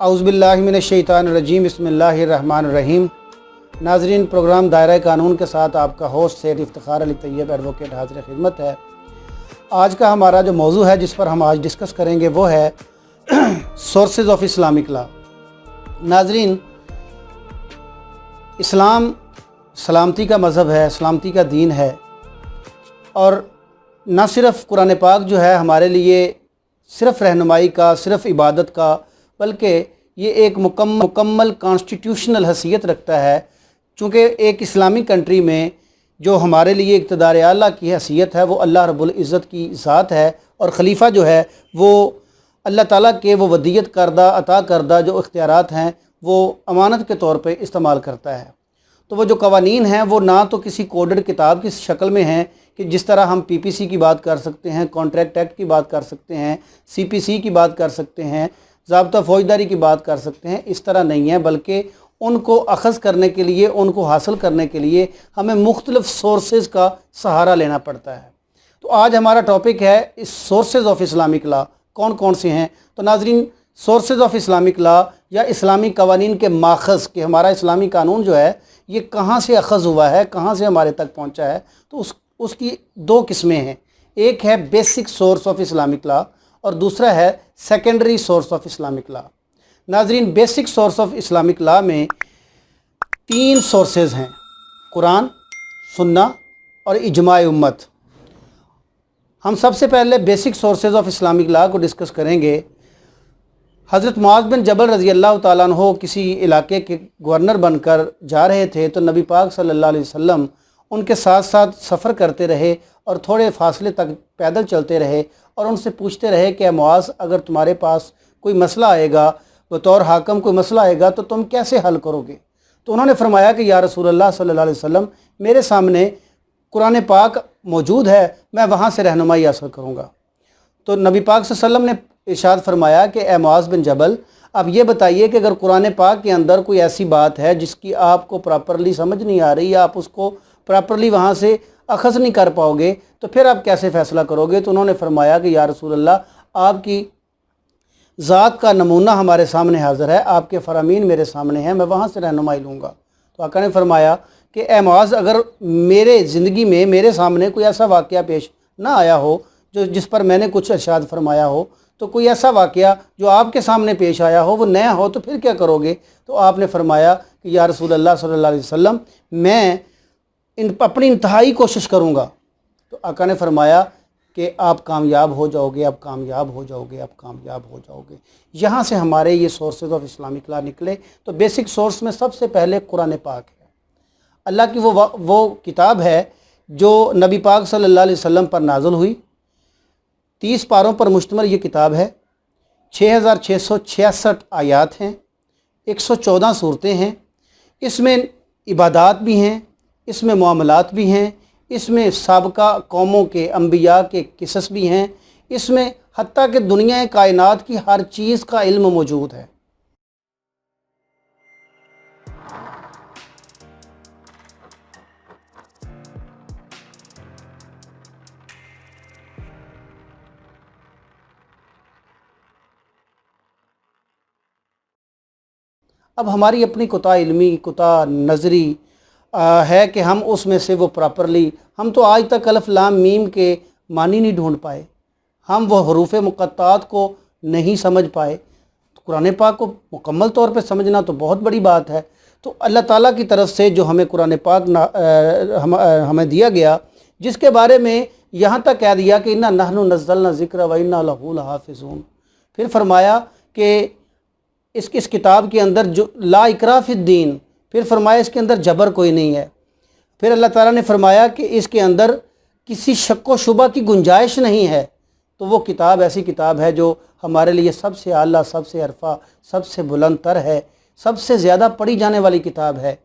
औज़ुबिल्लाहि मिनश्शैतानिर्रजीम बिस्मिल्लाहिर्रहमानिर्रहीम। नाज़रीन, प्रोग्राम दायरा कानून के साथ आपका होस्ट सैयद इफ्तिखार अली तैयब एडवोकेट हाज़िर खिदमत है। आज का हमारा जो मौजू है जिस पर हम आज डिस्कस करेंगे वो है सोर्सेज ऑफ इस्लामिक लॉ। नाज़रीन, इस्लाम सलामती का मज़हब है, सलामती का दीन है, और न सिर्फ़ कुरान पाक जो है हमारे लिए सिर्फ़ रहनुमाई का, सिर्फ़ इबादत का, बल्कि ये एक मुकम्मल कॉन्स्टिट्यूशनल हैसियत रखता है। चूँकि एक इस्लामिक कंट्री में जो हमारे लिए इक़्तिदार आला की हैसियत है वो अल्लाह रब्बुल इज़्ज़त की ज़ात है, और ख़लीफ़ा जो है वो अल्लाह ताला के वो वदीयत करदा अता करदा जो इख्तियारात हैं वो अमानत के तौर पे इस्तेमाल करता है। तो वो जो कवानीन हैं वो ना तो किसी कोडेड किताब की शक्ल में हैं कि जिस तरह हम पीपीसी की बात कर सकते हैं, कॉन्ट्रैक्ट एक्ट की बात कर सकते हैं, सीपीसी की बात कर सकते हैं, ज़ाब्ता फ़ौजदारी की बात कर सकते हैं, इस तरह नहीं है, बल्कि उनको अख़ज़ करने के लिए, उनको हासिल करने के लिए हमें मुख्तलिफ़ सोर्सेज़ का सहारा लेना पड़ता है। तो आज हमारा टॉपिक है इस सोर्सेज़ ऑफ इस्लामिक लॉ कौन कौन से हैं। तो नाज़रीन, सोर्सेज़ ऑफ इस्लामिक लॉ या इस्लामी कवानीन के माखज़ कि हमारा इस्लामी कानून जो है ये कहाँ से अख़ज़ हुआ है, कहाँ से हमारे तक पहुँचा है, तो उसकी दो किस्में हैं। एक है basic source of Islamic law और दूसरा है secondary source of Islamic law. नाज़रीन, basic source of Islamic law में 3 सोर्सेज़ हैं: कुरान, सुन्ना और इजमा उम्मत। हम सबसे पहले basic sources of Islamic law को डिस्कस करेंगे। हज़रत मुआज़ बिन जबल रज़ी अल्लाह तआला अन्हु किसी इलाके के गवर्नर बनकर जा रहे थे, तो नबी पाक सल्लल्लाहु अलैहि वसल्लम उनके साथ साथ सफ़र करते रहे और थोड़े फासले तक पैदल चलते रहे और उनसे पूछते रहे कि मुआज़, अगर तुम्हारे पास कोई मसला आएगा, बतौर हाकम कोई मसला आएगा तो तुम कैसे हल करोगे? तो उन्होंने फरमाया कि या रसूलल्लाह सल्लल्लाहु अलैहि वसल्लम, मेरे सामने कुरान पाक मौजूद है, मैं वहाँ से रहनुमाई हासिल करूँगा। तो नबी पाक सल्लल्लाहु अलैहि वसल्लम ने इरशाद फरमाया कि ए मुआज़ बिन जबल, अब ये बताइए कि अगर कुरान पाक के अंदर कोई ऐसी बात है जिसकी आपको प्रॉपरली समझ नहीं आ रही या आप उसको प्रॉपरली वहाँ से अख़ज़ नहीं कर पाओगे तो फिर आप कैसे फ़ैसला करोगे? तो उन्होंने फरमाया कि या रसूल अल्लाह, आपकी ज़ात का नमूना हमारे सामने हाज़िर है, आपके फ़रामीन मेरे सामने हैं, मैं वहाँ से रहनुमाई लूँगा। तो आका ने फरमाया कि ए मुआज़, अगर मेरे ज़िंदगी में मेरे सामने कोई ऐसा वाक़या पेश ना आया हो जो जिस पर मैंने कुछ इरशाद फरमाया हो, तो कोई ऐसा वाक़या जो आपके सामने पेश आया हो वो नया हो, तो फिर क्या करोगे? तो आपने फरमाया कि या रसूल अल्लाह सल्लल्लाहु अलैहि वसल्लम, मैं अपनी इंतहाई कोशिश करूँगा। तो आका ने फरमाया कि आप कामयाब हो जाओगे, आप कामयाब हो जाओगे, आप कामयाब हो जाओगे। यहाँ से हमारे ये सोर्सेज ऑफ इस्लामिक लॉ निकले। तो बेसिक सोर्स में सबसे पहले कुरान पाक है। अल्लाह की वो किताब है जो नबी पाक सल्लल्लाहु अलैहि वसल्लम पर नाज़िल हुई। 30 पारों पर मुश्तमिल ये किताब है। 6666 आयात हैं, 114 सूरतें हैं। इसमें इबादात भी हैं, इसमें मामलात भी हैं, इसमें साबका कौमों के अंबिया के किस्स भी हैं, इसमें हत्ता कि दुनिया कायनात की हर चीज़ का इल्म मौजूद है। अब हमारी अपनी कुता इल्मी, कुता नज़री है कि हम उसमें से वो प्रॉपरली, हम तो आज तक अलिफ लाम मीम के मानी नहीं ढूंढ पाए, हम वो हरूफ मुक़त्तात को नहीं समझ पाए। तो कुरान पाक को मुकम्मल तौर पे समझना तो बहुत बड़ी बात है। तो अल्लाह ताला की तरफ से जो हमें कुरान पाक हमें दिया गया, जिसके बारे में यहाँ तक कह दिया कि इन्ना नहनु नज़्ज़लना ज़िक्र व इन्ना लहू लहाफ़िज़ून। फिर फरमाया कि इस किताब के अंदर जो ला इकराह फ़िद्दीन, फिर फरमाया इसके अंदर जबर कोई नहीं है। फिर अल्लाह ताला ने फरमाया कि इसके अंदर किसी शक व शुबा की गुंजाइश नहीं है। तो वो किताब ऐसी किताब है जो हमारे लिए सबसे आला, सबसे अरफा, सबसे बुलंद तर है, सबसे ज़्यादा पढ़ी जाने वाली किताब है।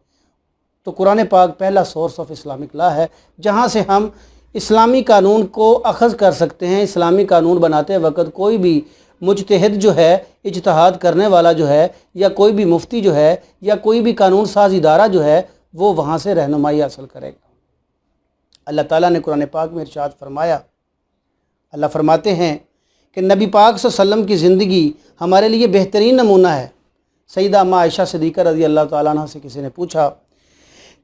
तो कुरान पाक पहला सोर्स ऑफ इस्लामिक लॉ है, जहाँ से हम इस्लामी कानून को अख़ज़ कर सकते हैं। इस्लामी कानून बनाते वक्त कोई भी मुज्तहिद जो है, इज्तिहाद करने वाला जो है, या कोई भी मुफ्ती जो है, या कोई भी कानून साज इदारा जो है, वो वहाँ से रहनुमाई हासिल करेगा। अल्लाह ताला ने कुरान पाक में इरशाद फरमाया, अल्लाह फरमाते हैं कि नबी पाक सल्लल्लाहु अलैहि वसल्लम की ज़िंदगी हमारे लिए बेहतरीन नमूना है। सईदा अम्मा आयशा सिद्दीक़ा रज़ी अल्लाह ताला अन्हा से किसी ने पूछा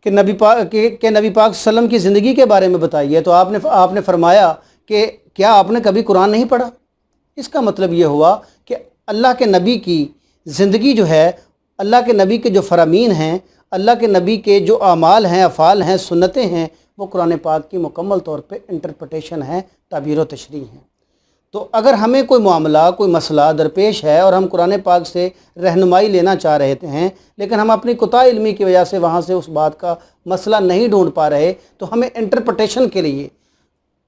कि नबी पाक सल्लम की ज़िंदगी के बारे में बताइए, तो आपने फरमाया कि क्या आपने कभी कुरान नहीं पढ़ा। इसका मतलब ये हुआ कि अल्लाह के नबी की ज़िंदगी जो है, अल्लाह के नबी के जो फ़रामीन हैं, अल्लाह के नबी के जो आमाल हैं, अफ़ाल हैं, सुन्नतें हैं, वो कुरान पाक की मुकम्मल तौर पे इंटरप्रिटेशन है, ताबीर व तशरीह हैं। तो अगर हमें कोई मामला, कोई मसला दरपेश है और हम कुरान पाक से रहनुमाई लेना चाह रहे हैं, लेकिन हम अपनी कोताही इल्मी की वजह से वहाँ से उस बात का मसला नहीं ढूंढ पा रहे, तो हमें इंटरप्रिटेशन के लिए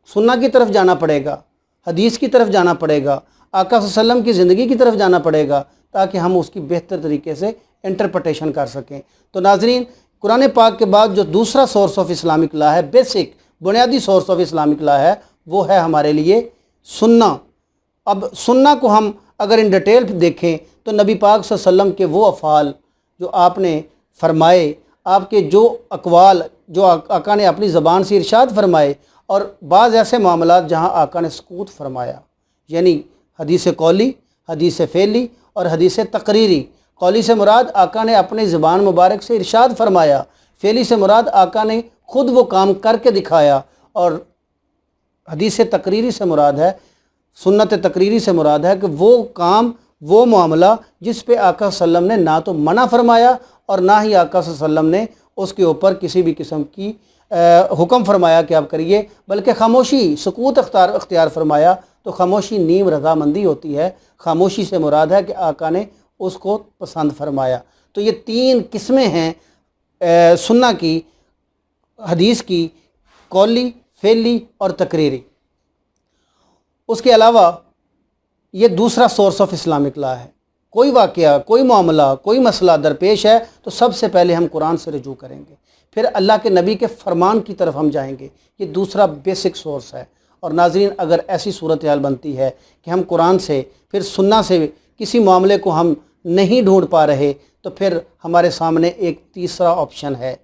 सुन्ना की तरफ जाना पड़ेगा, हदीस की तरफ जाना पड़ेगा, आका सल्लम की ज़िंदगी की तरफ जाना पड़ेगा, ताकि हम उसकी बेहतर तरीके से इंटरप्रिटेशन कर सकें। तो नाज़रीन, कुरान पाक के बाद जो दूसरा सोर्स ऑफ इस्लामिक लॉ है, बेसिक बुनियादी सोर्स ऑफ इस्लामिक लॉ है, वो है हमारे लिए सुन्ना। अब सुन्ना को हम अगर इन डिटेल देखें तो नबी पाक सल्लम के वो अफ़ाल जो आपने फरमाए, आपके जो अक़वाल जो आका ने अपनी ज़बान से इरशाद फरमाए, और बाज़ ऐसे मामलात जहाँ आका ने सकूत फरमाया, यानी हदीस कौली, हदीस फ़ेली और हदीस तकरीरी। कौली से मुराद आका ने अपनी ज़बान मुबारक से इरशाद फरमाया, फ़ेली से मुराद आका ने ख़ुद वो काम करके दिखाया, और हदीस तकरीरी से मुराद है, सुन्नत तकरीरी से मुराद है कि वो काम, वो मामला जिस पे आका सल्लम ने ना तो मना फरमाया और ना ही आका सल्लम ने उसके ऊपर किसी भी किस्म की हुक्म फरमाया कि आप करिए, बल्कि खामोशी, सकूत अख्तियार फरमाया। तो खामोशी नीम रज़ामंदी होती है। खामोशी से मुराद है कि आका ने उसको पसंद फरमाया। तो ये तीन किस्में हैं सुन्ना की, हदीस की, कौली, फ़ेली और तकरीरी। उसके अलावा ये दूसरा सोर्स ऑफ इस्लामिक लॉ है। कोई वाक़या, कोई मामला, कोई मसला दरपेश है तो सबसे पहले हम कुरान से रजू करेंगे, फिर अल्लाह के नबी के फ़रमान की तरफ हम जाएंगे। ये दूसरा बेसिक सोर्स है। और नाज़रीन, अगर ऐसी सूरत हाल बनती है कि हम कुरान से फिर सुन्ना से किसी मामले को हम नहीं ढूंढ पा रहे, तो फिर हमारे सामने एक तीसरा ऑप्शन है,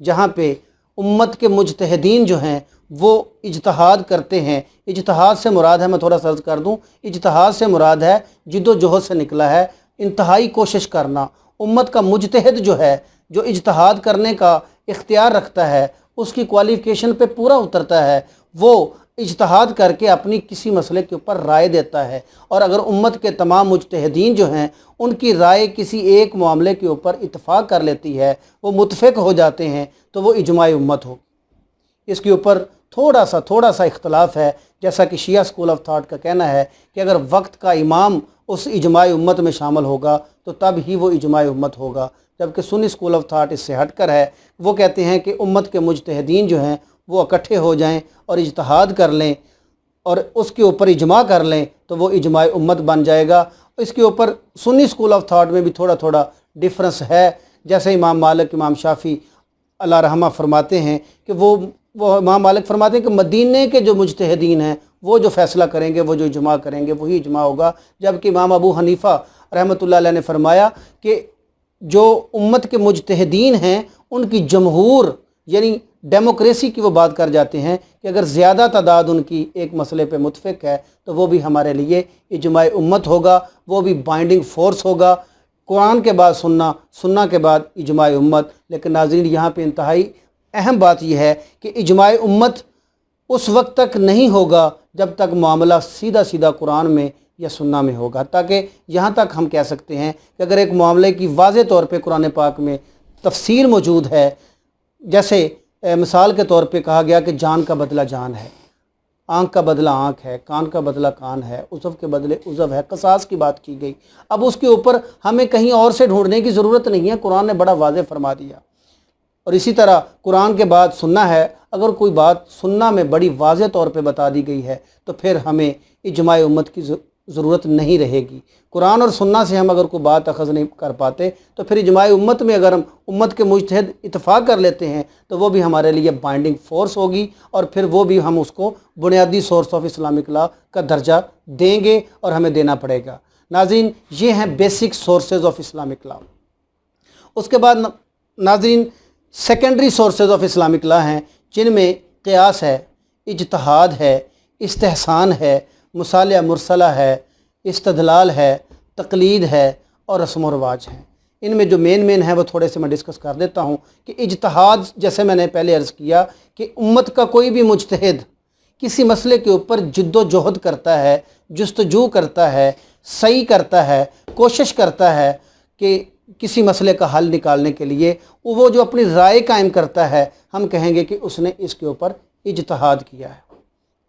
जहाँ पे उम्मत के मुजतहिदीन जो हैं वो इज्तिहाद करते हैं। इज्तिहाद से मुराद है, मैं थोड़ा सर्च कर दूं, इज्तिहाद से मुराद है जिद्दोजहद से निकला है, इंतहाई कोशिश करना। उम्मत का मुजतहिद जो है, जो इज्तिहाद करने का इख्तियार रखता है, उसकी क्वालिफ़िकेशन पे पूरा उतरता है, वो इज्तिहाद करके अपनी किसी मसले के ऊपर राय देता है। और अगर उम्मत के तमाम मुजतहिदीन जो हैं उनकी राय किसी एक मामले के ऊपर इत्तफाक कर लेती है, वो मुतफ़िक हो जाते हैं, तो वो इजमाई उम्मत हो। इसके ऊपर थोड़ा सा इख्तलाफ है, जैसा कि शिया स्कूल ऑफ थाट का कहना है कि अगर वक्त का इमाम उस इजमाई उम्मत में शामिल होगा तो तब ही वो इजमाई उम्मत होगा, जबकि सुन्नी स्कूल ऑफ थाट इससे हटकर है। वो कहते हैं कि उम्मत के मुजतहिदीन जो हैं वो इकट्ठे हो जाएं और इज्तिहाद कर लें और उसके ऊपर इजमा कर लें, तो वो इजमाई उम्मत बन जाएगा। इसके ऊपर सुन्नी स्कूल ऑफ थाट में भी थोड़ा डिफरेंस है। जैसे इमाम मालिक, इमाम शाफ़ी अल्लाह रहमा फरमाते हैं कि वो इमाम मालिक फरमाते हैं कि मदीने के जो मुजतहिदीन हैं वो जो फ़ैसला करेंगे, वो जो इजमा करेंगे, वही इजमा होगा। जबकि इमाम अबू हनीफ़ा रहमतुल्लाह अलैह ने फरमाया कि जो उम्मत के मुजतहिदीन हैं उनकी जमहूर यानी डेमोक्रेसी की वो बात कर जाते हैं कि अगर ज़्यादा तादाद उनकी एक मसले पे मुतफ़िक है तो वो भी हमारे लिए इजमाई उम्मत होगा, वो भी बाइंडिंग फ़ोर्स होगा। कुरान के बाद सुन्ना, सुन्ना के बाद इजमाई उम्मत। लेकिन नाज़रीन, यहाँ पे इंतहाई अहम बात यह है कि इजमाई उम्मत उस वक्त तक नहीं होगा जब तक मामला सीधा कुरान में या सुन्ना में होगा। ताकि यहाँ तक हम कह सकते हैं कि अगर एक मामले की वाज़े तौर पे कुरान पाक में तफसील मौजूद है, जैसे मिसाल के तौर पे कहा गया कि जान का बदला जान है, आँख का बदला आँख है, कान का बदला कान है, उज़व के बदले उज़व है, कसास की बात की गई। अब उसके ऊपर हमें कहीं और से ढूंढने की ज़रूरत नहीं है, कुरान ने बड़ा वाज़े फरमा दिया। और इसी तरह कुरान के बाद सुन्ना है। अगर कोई बात सुन्ना में बड़ी वाज़े तौर पे बता दी गई है तो फिर हमें इजमाई उम्मत की ज़रूरत नहीं रहेगी। कुरान और सुन्ना से हम अगर कोई बात अखज़ नहीं कर पाते तो फिर इजमाई उम्मत में अगर हम उम्मत के मुजतहिद इत्तफ़ाक़ कर लेते हैं तो वो भी हमारे लिए बाइंडिंग फ़ोर्स होगी, और फिर वो भी हम उसको बुनियादी सोर्स ऑफ इस्लामिक लॉ का दर्जा देंगे और हमें देना पड़ेगा। नाज़रीन, ये हैं basic sources of Islamic law. उसके बाद नाज़रीन, secondary sources of Islamic law हैं, जिनमें क़ियास है, इज्तिहाद है, इस्तेहसान है, मुसालिया मुरसला है, इस्तदलाल है, तक़लीद है और रस्म व रवाज हैं। ان میں جو مین ہے وہ تھوڑے سے میں ڈسکس کر دیتا ہوں کہ اجتہاد، جیسے میں نے پہلے عرض کیا کہ امت کا کوئی بھی مجتہد کسی مسئلے کے اوپر جد و جہد کرتا ہے، جستجو کرتا ہے، صحیح کرتا ہے، کوشش کرتا ہے کہ کسی مسئلے کا حل نکالنے کے لیے وہ جو اپنی رائے قائم کرتا ہے، ہم کہیں گے کہ اس نے اس کے اوپر اجتہاد کیا ہے۔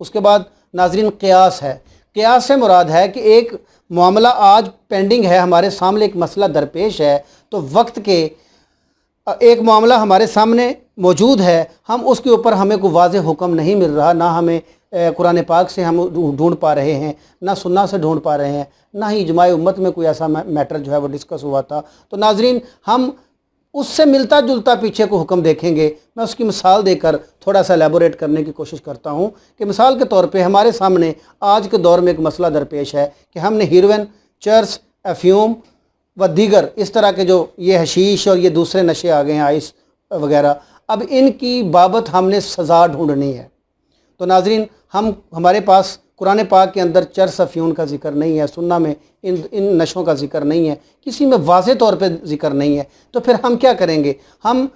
اس کے بعد ناظرین قیاس ہے۔ قیاس سے مراد ہے کہ ایک معاملہ آج پینڈنگ ہے، ہمارے سامنے ایک مسئلہ درپیش ہے، تو وقت کے ایک معاملہ ہمارے سامنے موجود ہے، ہم اس کے اوپر ہمیں کوئی واضح حکم نہیں مل رہا، نہ ہمیں قرآن پاک سے ہم ڈھونڈ پا رہے ہیں، نہ سنہ سے ڈھونڈ پا رہے ہیں، نہ ہی اجماع امت میں کوئی ایسا میٹر جو ہے وہ ڈسکس ہوا تھا۔ تو ناظرین ہم اس سے ملتا جلتا پیچھے کو حکم دیکھیں گے۔ میں اس کی مثال دے کر تھوڑا سا ایلیبوریٹ کرنے کی کوشش کرتا ہوں کہ مثال کے طور پہ ہمارے سامنے آج کے دور میں ایک مسئلہ درپیش ہے کہ ہم نے ہیروئن، چرس، افیوم و دیگر اس طرح کے جو یہ حشیش اور یہ دوسرے نشے آ گئے ہیں، آئس وغیرہ، اب ان کی بابت ہم نے سزا ڈھونڈنی ہے۔ تو ناظرین ہمارے پاس قرآن پاک کے اندر چرس، افیون کا ذکر نہیں ہے، سنہ میں ان نشوں کا ذکر نہیں ہے، کسی میں واضح طور پہ ذکر نہیں ہے، تو پھر ہم کیا کریں گے؟ ہم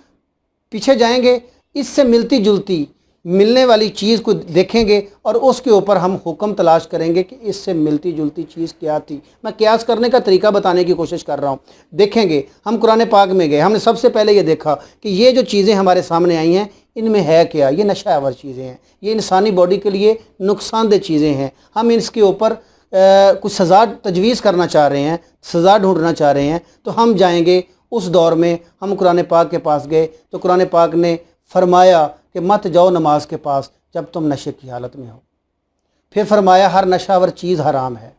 پیچھے جائیں گے، اس سے ملتی جلتی ملنے والی چیز کو دیکھیں گے اور اس کے اوپر ہم حکم تلاش کریں گے کہ اس سے ملتی جلتی چیز کیا تھی۔ میں قیاس کرنے کا طریقہ بتانے کی کوشش کر رہا ہوں۔ دیکھیں گے، ہم قرآن پاک میں گئے، ہم نے سب سے پہلے یہ دیکھا کہ یہ جو چیزیں ہمارے سامنے آئی ہیں ان میں ہے کیا؟ یہ نشہ آور چیزیں ہیں، یہ انسانی باڈی کے لیے نقصان دہ چیزیں ہیں۔ ہم اس کے اوپر کچھ سزا تجویز کرنا چاہ رہے ہیں، سزا ڈھونڈنا چاہ رہے ہیں، تو ہم جائیں گے اس دور میں، ہم قرآن پاک کے پاس گئے تو قرآن پاک نے فرمایا کہ مت جاؤ نماز کے پاس جب تم نشے کی حالت میں ہو۔ پھر فرمایا ہر نشہ آور چیز حرام ہے۔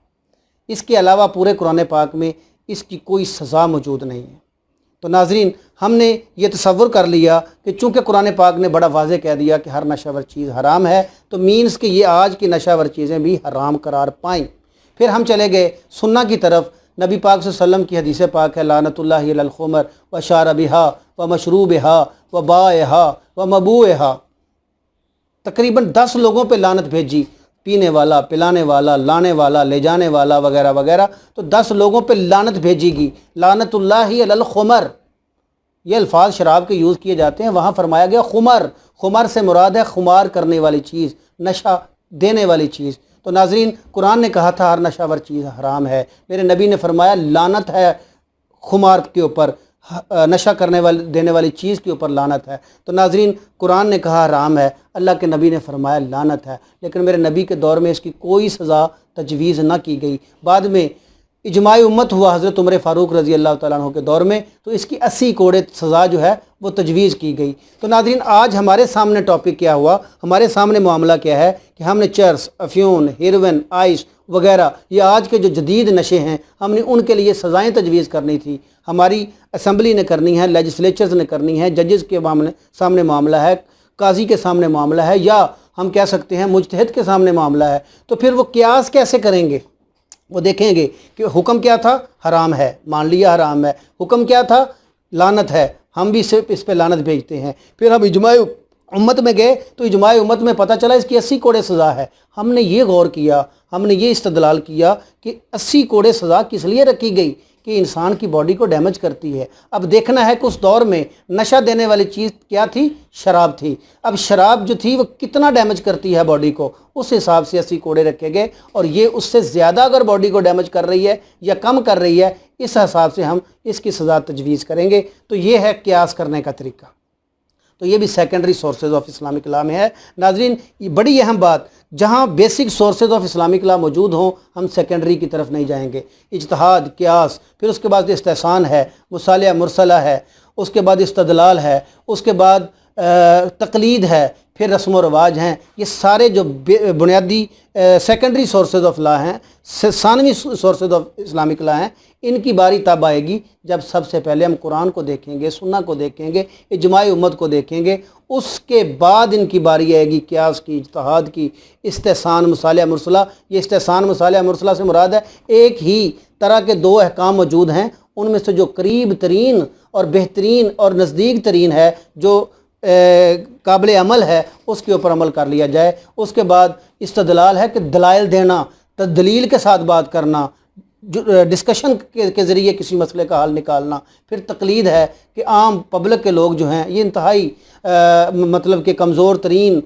اس کے علاوہ پورے قرآن پاک میں اس کی کوئی سزا موجود نہیں ہے۔ تو ناظرین ہم نے یہ تصور کر لیا کہ چونکہ قرآن پاک نے بڑا واضح کہہ دیا کہ ہر نشہ آور چیز حرام ہے، تو مینز کہ یہ آج کی نشہ آور چیزیں بھی حرام قرار پائیں۔ پھر ہم چلے گئے سنہ کی طرف۔ نبی پاک صلی اللہ علیہ وسلم کی حدیث پاک ہے، لعنت اللہ علی الخمر و شاربہا و مشروبہا و بائہا و مبوہا۔ تقریباً 10 لوگوں پہ لعنت بھیجی، پینے والا، پلانے والا، لانے والا، لے جانے والا وغیرہ وغیرہ، تو 10 لوگوں پہ لعنت بھیجی گی۔ لعنت اللہ علی الخمر، یہ الفاظ شراب کے یوز کیے جاتے ہیں، وہاں فرمایا گیا خمر۔ خمر سے مراد ہے خمار کرنے والی چیز، نشہ دینے والی چیز۔ تو ناظرین قرآن نے کہا تھا ہر نشہ آور چیز حرام ہے، میرے نبی نے فرمایا لعنت ہے خمار کے اوپر، نشہ کرنے والی دینے والی چیز کے اوپر لعنت ہے۔ تو ناظرین قرآن نے کہا حرام ہے، اللہ کے نبی نے فرمایا لعنت ہے، لیکن میرے نبی کے دور میں اس کی کوئی سزا تجویز نہ کی گئی۔ بعد میں اجماع امت ہوا حضرت عمر فاروق رضی اللہ تعالیٰ عنہ کے دور میں، تو اس کی 80 کوڑے سزا جو ہے وہ تجویز کی گئی۔ تو ناظرین آج ہمارے سامنے ٹاپک کیا ہوا؟ ہمارے سامنے معاملہ کیا ہے کہ ہم نے چرس، افیون، ہیروئن، آئس وغیرہ، یہ آج کے جو جدید نشے ہیں، ہم نے ان کے لیے سزائیں تجویز کرنی تھی۔ ہماری اسمبلی نے کرنی ہے، لیجسلیچرز نے کرنی ہے، ججز کے سامنے معاملہ ہے، قاضی کے سامنے معاملہ ہے، یا ہم کہہ سکتے ہیں مجتہد کے سامنے معاملہ ہے۔ تو پھر وہ قیاس کیسے کریں گے؟ وہ دیکھیں گے کہ حکم کیا تھا؟ حرام ہے، مان لیا حرام ہے۔ حکم کیا تھا؟ لعنت ہے، ہم بھی صرف اس پہ لعنت بھیجتے ہیں۔ پھر ہم اجماع امت میں گئے تو اجماع امت میں پتہ چلا اس کی 80 کوڑے سزا ہے۔ ہم نے یہ غور کیا، ہم نے یہ استدلال کیا کہ 80 کوڑے سزا کس لیے رکھی گئی؟ کہ انسان کی باڈی کو ڈیمیج کرتی ہے۔ اب دیکھنا ہے کہ اس دور میں نشہ دینے والی چیز کیا تھی؟ شراب تھی۔ اب شراب جو تھی وہ کتنا ڈیمیج کرتی ہے باڈی کو، اس حساب سے 80 کوڑے رکھے گئے، اور یہ اس سے زیادہ اگر باڈی کو ڈیمیج کر رہی ہے یا کم کر رہی ہے، اس حساب سے ہم اس کی سزا تجویز کریں گے۔ تو یہ ہے قیاس کرنے کا طریقہ۔ تو یہ بھی secondary sources of Islamic law میں ہے۔ ناظرین یہ بڑی اہم بات، جہاں basic sources of Islamic law موجود ہوں ہم سیکنڈری کی طرف نہیں جائیں گے۔ اجتہاد، قیاس، پھر اس کے بعد استحسان ہے، مصالحہ مرسلہ ہے، اس کے بعد استدلال ہے، اس کے بعد تقلید ہے، پھر رسم و رواج ہیں۔ یہ سارے جو بنیادی سیکنڈری سورسز آف لا ہیں، ثانوی سورسز آف اسلامک لا ہیں، ان کی باری تب آئے گی جب سب سے پہلے ہم قرآن کو دیکھیں گے، سنہ کو دیکھیں گے، اجماع امت کو دیکھیں گے، اس کے بعد ان کی باری آئے گی قیاس کی، اجتہاد کی، استحسان، مصالحہ مرسلہ۔ یہ استحسان، مصالحہ مرسلہ سے مراد ہے ایک ہی طرح کے 2 احکام موجود ہیں، ان میں سے جو قریب ترین اور بہترین اور نزدیک ترین ہے، جو قابل عمل ہے، اس کے اوپر عمل کر لیا جائے۔ اس کے بعد استدلال ہے کہ دلائل دینا، دلیل کے ساتھ بات کرنا، ڈسکشن کے ذریعے کسی مسئلے کا حل نکالنا. پھر تقلید ہے کہ عام پبلک کے لوگ جو ہیں یہ انتہائی مطلب کہ کمزور ترین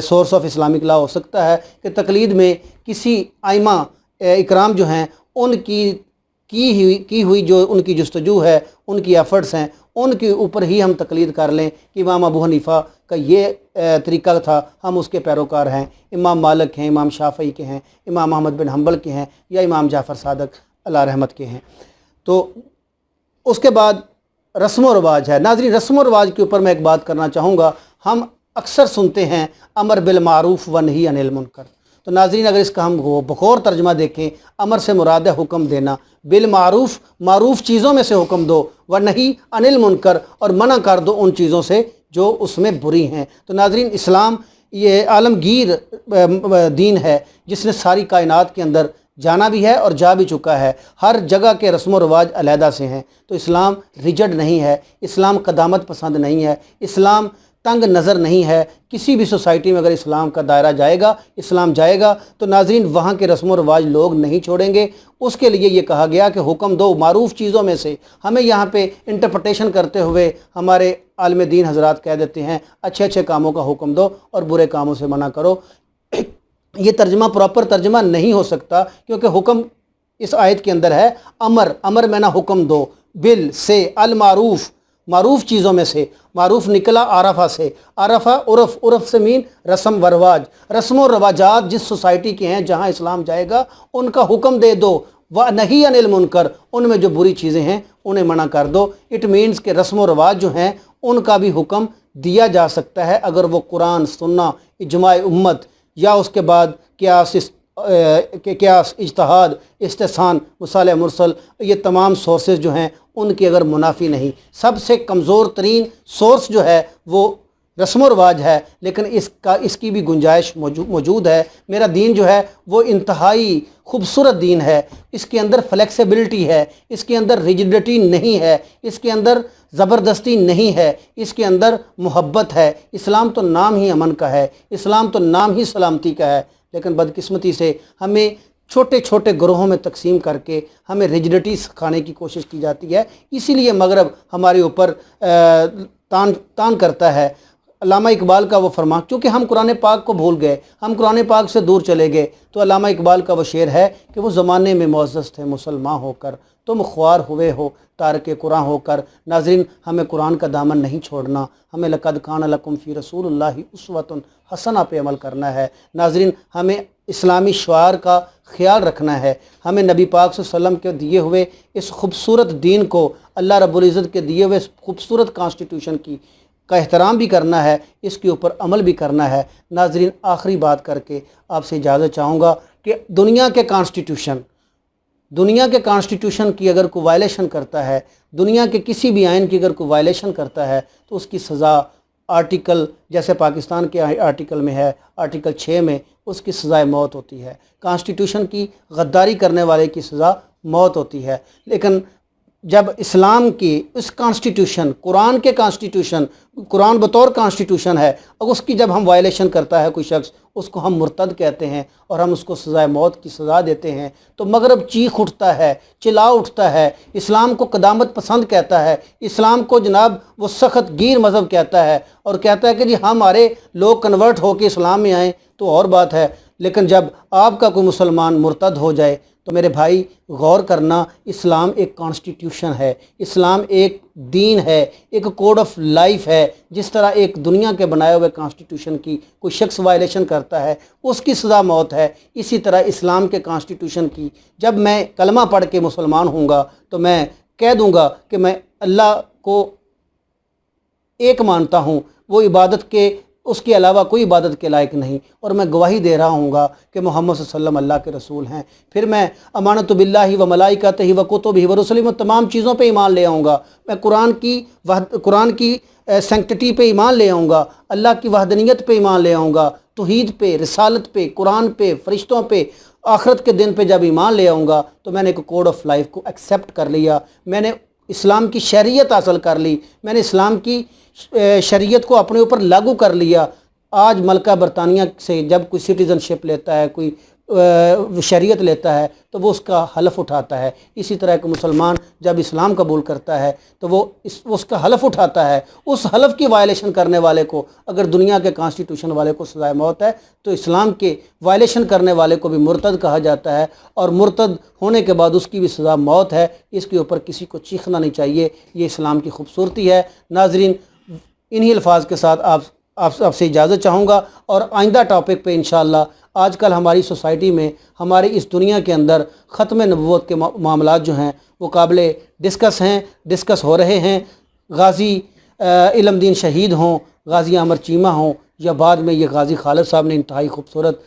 سورس آف اسلامک لا ہو سکتا ہے کہ تقلید میں کسی ائمہ اکرام جو ہیں ان کی ہوئی جو ان کی جستجو ہے، ان کی ایفرٹس ہیں، ان کے اوپر ہی ہم تقلید کر لیں کہ امام ابو حنیفہ کا یہ طریقہ تھا، ہم اس کے پیروکار ہیں. امام مالک ہیں، امام شافعی کے ہیں، امام احمد بن حنبل کے ہیں، یا امام جعفر صادق اللہ رحمت کے ہیں. تو اس کے بعد رسم و رواج ہے. ناظرین، رسم و رواج کے اوپر میں ایک بات کرنا چاہوں گا. ہم اکثر سنتے ہیں امر بالمعروف و نہی عن المنکر. تو ناظرین، اگر اس کا ہم بغور ترجمہ دیکھیں، امر سے مراد ہے حکم دینا، بالمعروف معروف چیزوں میں سے حکم دو، و نہی عن المنکر اور منع کر دو ان چیزوں سے جو اس میں بری ہیں. تو ناظرین، اسلام یہ عالمگیر دین ہے جس نے ساری کائنات کے اندر جانا بھی ہے اور جا بھی چکا ہے. ہر جگہ کے رسم و رواج علیحدہ سے ہیں. تو اسلام ریجڈ نہیں ہے، اسلام قدامت پسند نہیں ہے، اسلام تنگ نظر نہیں ہے. کسی بھی سوسائٹی میں اگر اسلام کا دائرہ جائے گا، اسلام جائے گا، تو ناظرین وہاں کے رسم و رواج لوگ نہیں چھوڑیں گے. اس کے لیے یہ کہا گیا کہ حکم دو معروف چیزوں میں سے. ہمیں یہاں پہ انٹرپریٹیشن کرتے ہوئے ہمارے عالم دین حضرات کہہ دیتے ہیں اچھے اچھے کاموں کا حکم دو اور برے کاموں سے منع کرو. یہ ترجمہ پراپر ترجمہ نہیں ہو سکتا، کیونکہ حکم اس آیت کے اندر ہے امر میں نہ حکم دو، بل سے، المعروف معروف چیزوں میں سے. معروف نکلا عرفہ سے، عرفہ عرف سے مین رسم و رواج. رسم و رواجات جس سوسائٹی کے ہیں جہاں اسلام جائے گا ان کا حکم دے دو، و نہی عن المنکر ان میں جو بری چیزیں ہیں انہیں منع کر دو. اٹ مینز کہ رسم و رواج جو ہیں ان کا بھی حکم دیا جا سکتا ہے اگر وہ قرآن، سنہ، اجماع امت یا اس کے بعد قیاس، اجتہاد، استحسان، مصالح مرسل، یہ تمام سورسز جو ہیں ان کی اگر منافی نہیں. سب سے کمزور ترین سورس جو ہے وہ رسم و رواج ہے، لیکن اس کی بھی گنجائش موجود ہے. میرا دین جو ہے وہ انتہائی خوبصورت دین ہے. اس کے اندر فلیکسیبلٹی ہے، اس کے اندر ریجڈٹی نہیں ہے، اس کے اندر زبردستی نہیں ہے، اس کے اندر محبت ہے. اسلام تو نام ہی امن کا ہے، اسلام تو نام ہی سلامتی کا ہے، لیکن بدقسمتی سے ہمیں چھوٹے چھوٹے گروہوں میں تقسیم کر کے ہمیں ریجڈٹی سکھانے کی کوشش کی جاتی ہے. اسی لیے مغرب ہمارے اوپر تان کرتا ہے. علامہ اقبال کا وہ فرمان، چونکہ ہم قرآن پاک کو بھول گئے، ہم قرآن پاک سے دور چلے گئے، تو علامہ اقبال کا وہ شعر ہے کہ وہ زمانے میں معزز تھے مسلمان ہو کر، تم خوار ہوئے ہو تارک قرآن ہو کر. ناظرین، ہمیں قرآن کا دامن نہیں چھوڑنا، ہمیں لقد کان لکم فی رسول اللہ اسوۃ حسنہ پہ عمل کرنا ہے. ناظرین، ہمیں اسلامی شعار کا خیال رکھنا ہے، ہمیں نبی پاک صلی اللہ علیہ وسلم کے دیے ہوئے اس خوبصورت دین کو، اللہ رب العزت کے دیے ہوئے اس خوبصورت کانسٹیٹیوشن کا احترام بھی کرنا ہے، اس کے اوپر عمل بھی کرنا ہے. ناظرین، آخری بات کر کے آپ سے اجازت چاہوں گا کہ دنیا کے کانسٹیٹیوشن کی اگر کوئی وائلیشن کرتا ہے، دنیا کے کسی بھی آئین کی اگر کوئی وائلیشن کرتا ہے تو اس کی سزا آرٹیکل، جیسے پاکستان کے آرٹیکل میں ہے، آرٹیکل 6 میں اس کی سزائے موت ہوتی ہے. کانسٹیٹیوشن کی غداری کرنے والے کی سزا موت ہوتی ہے. لیکن جب اسلام کی اس کانسٹیٹیوشن، قرآن کے کانسٹیٹیوشن، قرآن بطور کانسٹیٹیوشن ہے، اور اس کی جب ہم وائلیشن کرتا ہے کوئی شخص، اس کو ہم مرتد کہتے ہیں اور ہم اس کو سزائے موت کی سزا دیتے ہیں، تو مغرب چیخ اٹھتا ہے، چلا اٹھتا ہے، اسلام کو قدامت پسند کہتا ہے، اسلام کو جناب وہ سخت گیر مذہب کہتا ہے، اور کہتا ہے کہ جی ہمارے لوگ کنورٹ ہو کے اسلام میں آئیں تو اور بات ہے. لیکن جب آپ کا کوئی مسلمان مرتد ہو جائے تو میرے بھائی غور کرنا، اسلام ایک کانسٹیٹیوشن ہے، اسلام ایک دین ہے، ایک کوڈ آف لائف ہے. جس طرح ایک دنیا کے بنائے ہوئے کانسٹیٹیوشن کی کوئی شخص وائلیشن کرتا ہے اس کی سزا موت ہے، اسی طرح اسلام کے کانسٹیٹیوشن کی جب میں کلمہ پڑھ کے مسلمان ہوں گا تو میں کہہ دوں گا کہ میں اللہ کو ایک مانتا ہوں، وہ عبادت کے اس کے علاوہ کوئی عبادت کے لائق نہیں، اور میں گواہی دے رہا ہوں گا کہ محمد صلی اللہ علیہ وسلم اللہ کے رسول ہیں. پھر میں امانت باللہ و ملائکتہ و کتبہ و رسلہ و تمام چیزوں پہ ایمان لے آؤں گا. میں قرآن کی سینکٹٹی پہ ایمان لے آؤں گا، اللہ کی وحدانیت پہ ایمان لے آؤں گا، توحید پہ، رسالت پہ، قرآن پہ، فرشتوں پہ، آخرت کے دن پہ جب ایمان لے آؤں گا تو میں نے ایک کوڈ آف لائف کو ایکسیپٹ کر لیا، میں نے اسلام کی شریعت حاصل کر لی، میں نے اسلام کی شریعت کو اپنے اوپر لاگو کر لیا. آج ملکہ برطانیہ سے جب کوئی سٹیزن شپ لیتا ہے، کوئی शरीयत लेता है तो वो उसका हलफ उठाता है। इसी तरह एक मुसलमान जब इस्लाम कबूल करता है तो वो उसका हलफ उठाता है। उस हलफ की वायलेशन करने वाले को अगर दुनिया के कॉन्स्टिट्यूशन वाले को सज़ाए मौत है तो इस्लाम के वायलेशन करने वाले को भी मुर्तद कहा जाता है, और मुर्तद होने के बाद उसकी भी सज़ा मौत है। इसके ऊपर किसी को चीखना नहीं चाहिए। ये इस्लाम की खूबसूरती है। नाज़रीन, इन्हीं अल्फाज के साथ आपसे इजाज़त चाहूँगा, और आइंदा टॉपिक पे इंशाअल्लाह। आजकल हमारी सोसाइटी में, हमारी इस दुनिया के अंदर ख़त्म नबूवत के मामलात जो हैं वो काबिले डिस्कस हो रहे हैं। गाज़ी इल्मदीन शहीद हों, गाज़ी अमर चीमा हों, या बाद में ये गाज़ी खालिद साहब ने इंतहाई खूबसूरत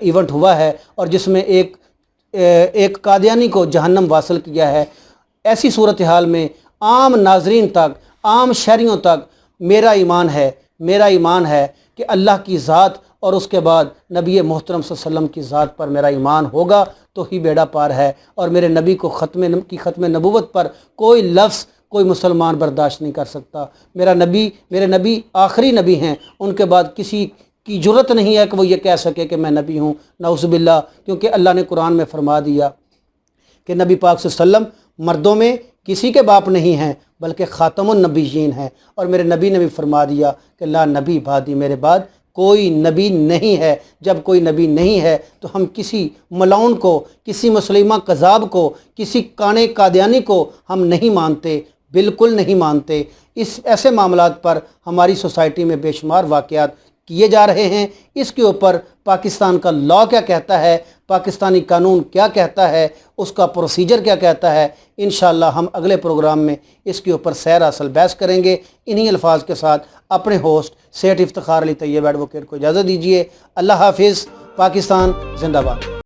इवेंट हुआ है और जिसमें एक कादियानी को जहन्नम वासल किया है। ऐसी सूरत हाल में आम नाजरीन तक, आम शहरियों तक मेरा ईमान है कि अल्लाह की ज़ात और उसके बाद नबी मोहतरम सल्लल्लाहु अलैहि वसल्लम की ज़ात पर मेरा ईमान होगा तो ही बेड़ा पार है। और मेरे नबी को ख़त्म नबूवत पर कोई लफ्ज़ कोई मुसलमान बर्दाश्त नहीं कर सकता। मेरे नबी आखिरी नबी हैं, उनके बाद किसी की जुर्रत नहीं है कि वो ये कह सके कि मैं नबी हूँ, नाउज़ुबिल्लाह। क्योंकि अल्लाह ने कुरान में फरमा दिया कि नबी पाक सल्लल्लाहु अलैहि वसल्लम मर्दों में किसी के बाप नहीं हैं बल्कि ख़ातमुन नबीयीन हैं। और मेरे नबी ने भी फरमा दिया कि ला नबी बादी, मेरे बाद कोई नबी नहीं है। जब कोई नबी नहीं है तो हम किसी मलाउन को, किसी मुसलिमा कज़ाब को, किसी काने कादियानी को हम नहीं मानते, बिल्कुल नहीं मानते। इस ऐसे मामलात पर हमारी सोसाइटी में बेशुमार वाक़यात किए जा रहे हैं। इसके ऊपर पाकिस्तान का लॉ क्या कहता है, पाकिस्तानी कानून क्या कहता है, उसका प्रोसीजर क्या कहता है, इंशाअल्लाह हम अगले प्रोग्राम में इसके ऊपर सैर असल बहस करेंगे। इन्हीं अल्फाज के साथ अपने होस्ट सेठ इफ्तिखार अली तैयब एडवोकेट को इजाज़त दीजिए। अल्लाह हाफिज़। पाकिस्तान जिंदाबाद।